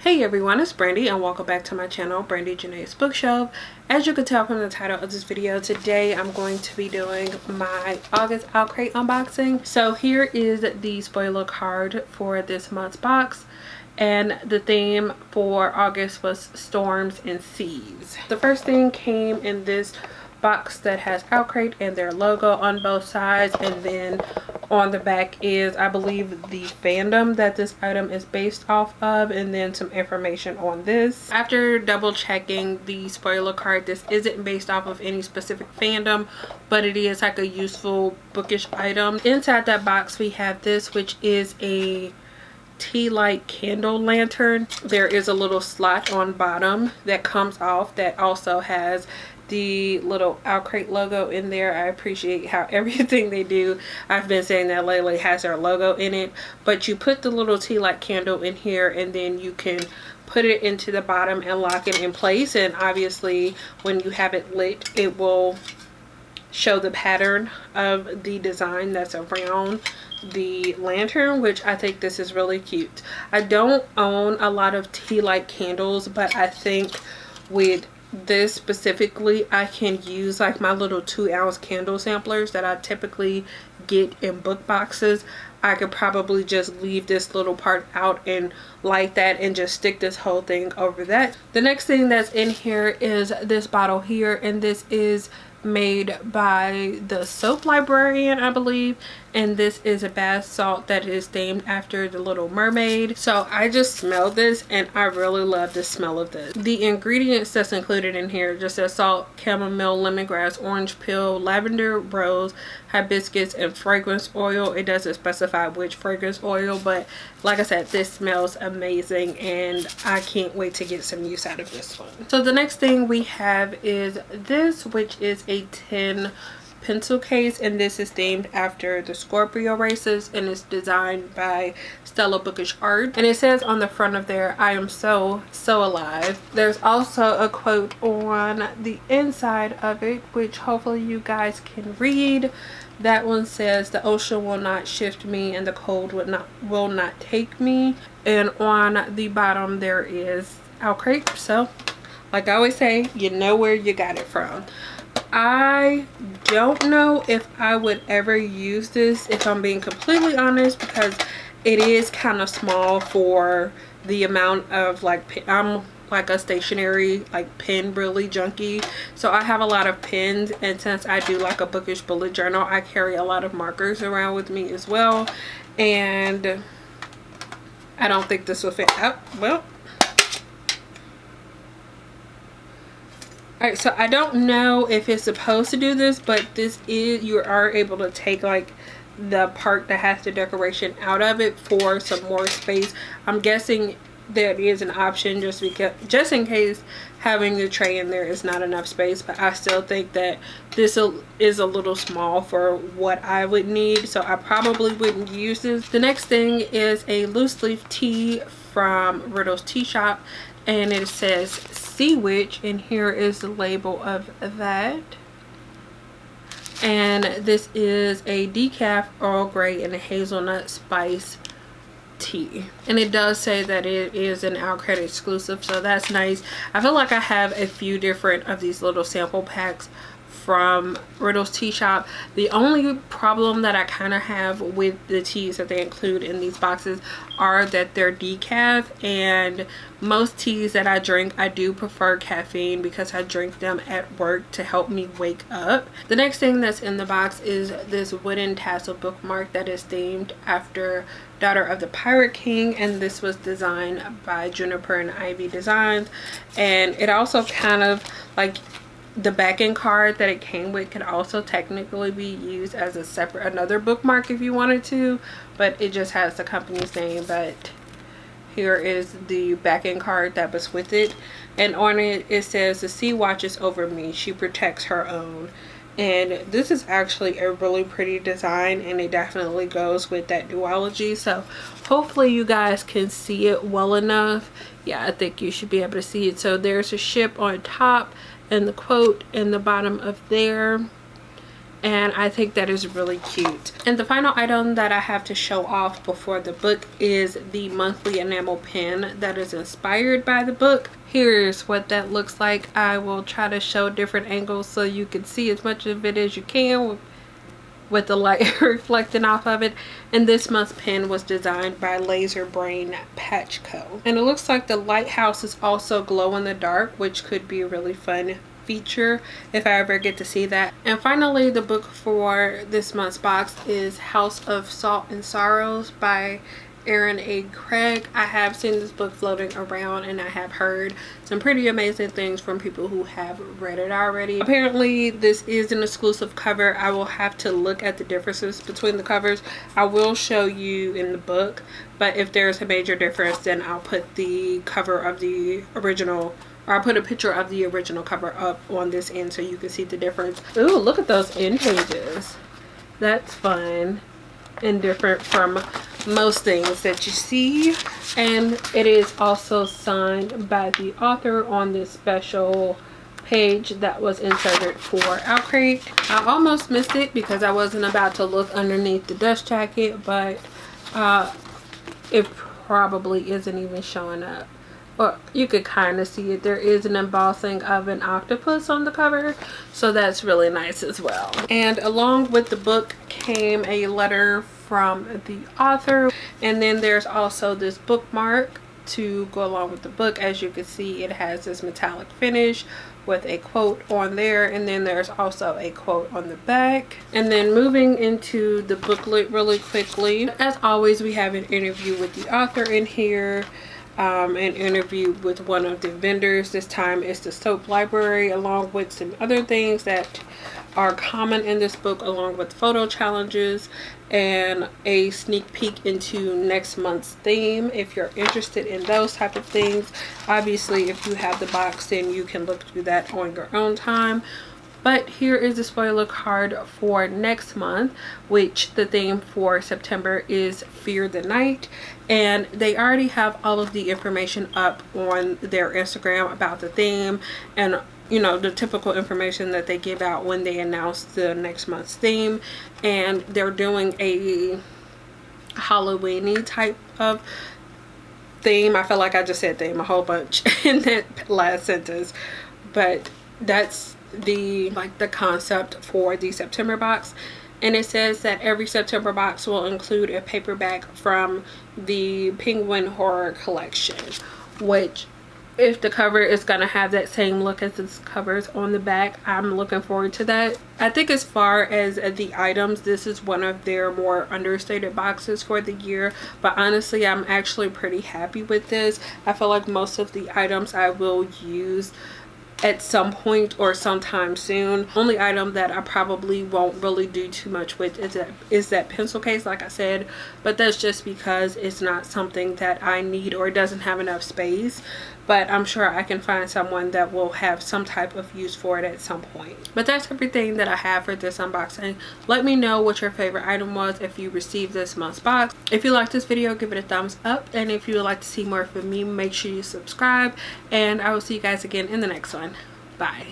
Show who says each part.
Speaker 1: Hey everyone, it's Brandy and welcome back to my channel, Brandy Janae's Bookshelf. As you can tell from the title of this video, today I'm going to be doing my August OwlCrate unboxing. So here is the spoiler card for this month's box, and the theme for August was storms and seas. The first thing came in this box that has OwlCrate and their logo on both sides, and then on the back is, I believe, the fandom that this item is based off of, and then some information on this. After double checking the spoiler card, this isn't based off of any specific fandom, but it is like a useful bookish item. Inside that box we have this, which is a tea light candle lantern. There is a little slot on bottom that comes off that also has the little OwlCrate logo in there. I appreciate how everything they do, I've been saying that lately, has their logo in it. But you put the little tea light candle in here, and then you can put it into the bottom and lock it in place. And obviously when you have it lit, it will show the pattern of the design that's around the lantern, which I think this is really cute. I don't own a lot of tea light candles, but I think with this specifically, I can use like my little 2-ounce candle samplers that I typically get in book boxes. I could probably just leave this little part out and light that and just stick this whole thing over that. The next thing that's in here is this bottle here, and this is made by the Soap Librarian, I believe, and this is a bath salt that is named after the Little Mermaid. So I just smelled this and I really love the smell of this. The ingredients that's included in here just says salt, chamomile, lemongrass, orange peel, lavender, rose, hibiscus, and fragrance oil. It doesn't specify which fragrance oil, but like I said, this smells amazing and I can't wait to get some use out of this one. So the next thing we have is this, which is a tin pencil case, and this is named after the Scorpio races, and it's designed by Stella Bookish Art. And it says on the front of there, "I am so alive." There's also a quote on the inside of it, which hopefully you guys can read. That one says, "The ocean will not shift me and the cold will not take me." And on the bottom there is OwlCrate. So like I always say, you know where you got it from. I don't know if I would ever use this, if I'm being completely honest, because it is kind of small for the amount of, like, I'm like a stationery like pen really junkie, so I have a lot of pens, and since I do like a bookish bullet journal, I carry a lot of markers around with me as well, and I don't think this will fit. Oh, well. Alright, so I don't know if it's supposed to do this, but this is, you are able to take like the part that has the decoration out of it for some more space. I'm guessing there is an option just in case having the tray in there is not enough space, but I still think that this is a little small for what I would need, so I probably wouldn't use this. The next thing is a loose leaf tea from Riddle's Tea Shop, and it says Sea Witch, and here is the label of that. And this is a decaf Earl Grey and a hazelnut spice tea, and it does say that it is an OwlCrate exclusive, so that's nice. I feel like I have a few different of these little sample packs from Riddle's Tea Shop. The only problem that I kind of have with the teas that they include in these boxes are that they're decaf, and most teas that I drink, I do prefer caffeine because I drink them at work to help me wake up. The next thing that's in the box is this wooden tassel bookmark that is themed after Daughter of the Pirate King, and this was designed by Juniper and Ivy Designs. And it also kind of, like, the backing card that it came with could also technically be used as a separate another bookmark if you wanted to, but it just has the company's name. But here is the backing card that was with it, and on it it says, "The sea watches over me, she protects her own." And this is actually a really pretty design, and it definitely goes with that duology, so hopefully you guys can see it well enough. Yeah, I think you should be able to see it. So there's a ship on top and the quote in the bottom of there, and I think that is really cute. And the final item that I have to show off before the book is the monthly enamel pen that is inspired by the book. Here's what that looks like. I will try to show different angles so you can see as much of it as you can with the light reflecting off of it. And this month's pen was designed by Laser Brain Patch Co. And it looks like the lighthouse is also glow in the dark, which could be a really fun feature if I ever get to see that. And finally, the book for this month's box is House of Salt and Sorrows by Aaron A. Craig. I have seen this book floating around and I have heard some pretty amazing things from people who have read it already. Apparently this is an exclusive cover. I will have to look at the differences between the covers. I will show you in the book, but if there's a major difference, then I'll put the cover of the original, or I'll put a picture of the original cover up on this end so you can see the difference. Ooh, look at those end pages. That's fun and different from most things that you see. And it is also signed by the author on this special page that was inserted for OutCrate. I almost missed it because I wasn't about to look underneath the dust jacket, but it probably isn't even showing up. Well, you could kind of see it. There is an embossing of an octopus on the cover, so that's really nice as well. And along with the book came a letter from the author, and then there's also this bookmark to go along with the book. As you can see, it has this metallic finish with a quote on there, and then there's also a quote on the back. And then moving into the booklet really quickly, as always, we have an interview with the author in here. An interview with one of the vendors. This time it's the soap library, along with some other things that are common in this book, along with photo challenges and a sneak peek into next month's theme if you're interested in those type of things. Obviously, if you have the box, then you can look through that on your own time. But here is the spoiler card for next month, which the theme for September is Fear the Night. And they already have all of the information up on their Instagram about the theme and, you know, the typical information that they give out when they announce the next month's theme. And they're doing a Halloween-y type of theme. I feel like I just said theme a whole bunch in that last sentence, but that's the concept for the September box. And it says that every September box will include a paperback from the Penguin Horror Collection, which, if the cover is gonna have that same look as its covers on the back, I'm looking forward to that. I think as far as the items, this is one of their more understated boxes for the year, but honestly, I'm actually pretty happy with this. I feel like most of the items I will use at some point or sometime soon. Only item that I probably won't really do too much with is that pencil case, like I said, but that's just because it's not something that I need or doesn't have enough space. But I'm sure I can find someone that will have some type of use for it at some point. But that's everything that I have for this unboxing. Let me know what your favorite item was if you received this month's box. If you liked this video, give it a thumbs up, and if you would like to see more from me, make sure you subscribe, and I will see you guys again in the next one. Bye.